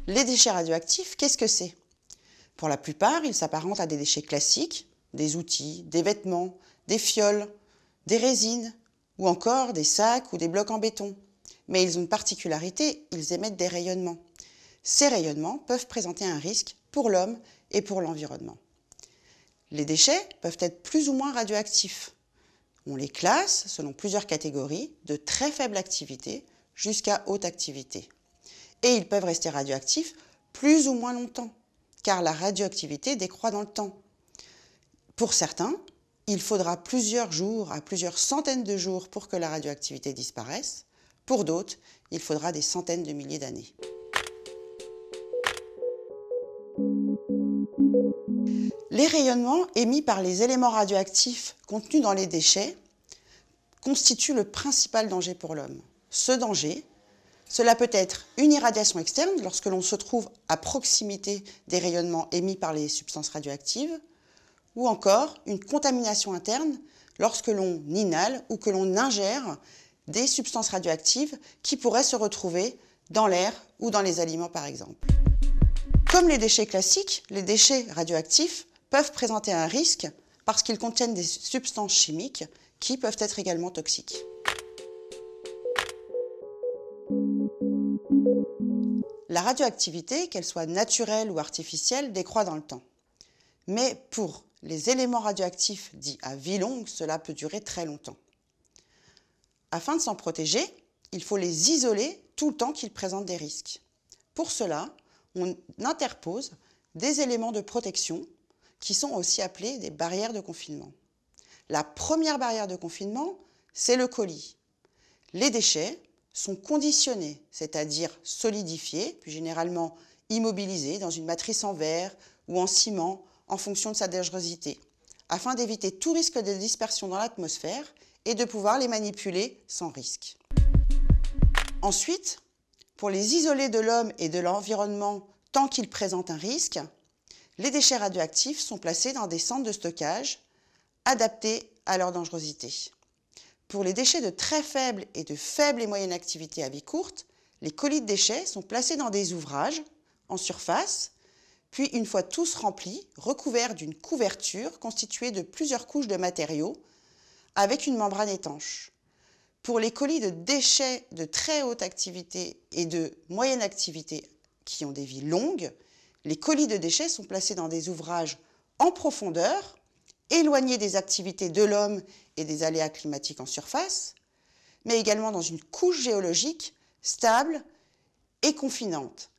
Les déchets radioactifs, qu'est-ce que c'est? Pour la plupart, ils s'apparentent à des déchets classiques, des outils, des vêtements, des fioles, des résines ou encore des sacs ou des blocs en béton. Mais ils ont une particularité, ils émettent des rayonnements. Ces rayonnements peuvent présenter un risque pour l'homme et pour l'environnement. Les déchets peuvent être plus ou moins radioactifs. On les classe selon plusieurs catégories, de très faible activité jusqu'à haute activité. Et ils peuvent rester radioactifs plus ou moins longtemps, car la radioactivité décroît dans le temps. Pour certains, il faudra plusieurs jours à plusieurs centaines de jours pour que la radioactivité disparaisse. Pour d'autres, il faudra des centaines de milliers d'années. Les rayonnements émis par les éléments radioactifs contenus dans les déchets constituent le principal danger pour l'homme. Ce danger, cela peut être une irradiation externe lorsque l'on se trouve à proximité des rayonnements émis par les substances radioactives, ou encore une contamination interne lorsque l'on inhale ou que l'on ingère des substances radioactives qui pourraient se retrouver dans l'air ou dans les aliments par exemple. Comme les déchets classiques, les déchets radioactifs peuvent présenter un risque parce qu'ils contiennent des substances chimiques qui peuvent être également toxiques. La radioactivité, qu'elle soit naturelle ou artificielle, décroît dans le temps. Mais pour les éléments radioactifs dits à vie longue, cela peut durer très longtemps. Afin de s'en protéger, il faut les isoler tout le temps qu'ils présentent des risques. Pour cela, on interpose des éléments de protection qui sont aussi appelés des barrières de confinement. La première barrière de confinement, c'est le colis. Les déchets sont conditionnés, c'est-à-dire solidifiés, puis généralement immobilisés dans une matrice en verre ou en ciment en fonction de sa dangerosité, afin d'éviter tout risque de dispersion dans l'atmosphère et de pouvoir les manipuler sans risque. Ensuite, pour les isoler de l'homme et de l'environnement tant qu'ils présentent un risque, les déchets radioactifs sont placés dans des centres de stockage adaptés à leur dangerosité. Pour les déchets de très faible et de faible et moyenne activité à vie courte, les colis de déchets sont placés dans des ouvrages en surface, puis une fois tous remplis, recouverts d'une couverture constituée de plusieurs couches de matériaux avec une membrane étanche. Pour les colis de déchets de très haute activité et de moyenne activité qui ont des vies longues, les colis de déchets sont placés dans des ouvrages en profondeur, éloignés des activités de l'homme et des aléas climatiques en surface, mais également dans une couche géologique stable et confinante,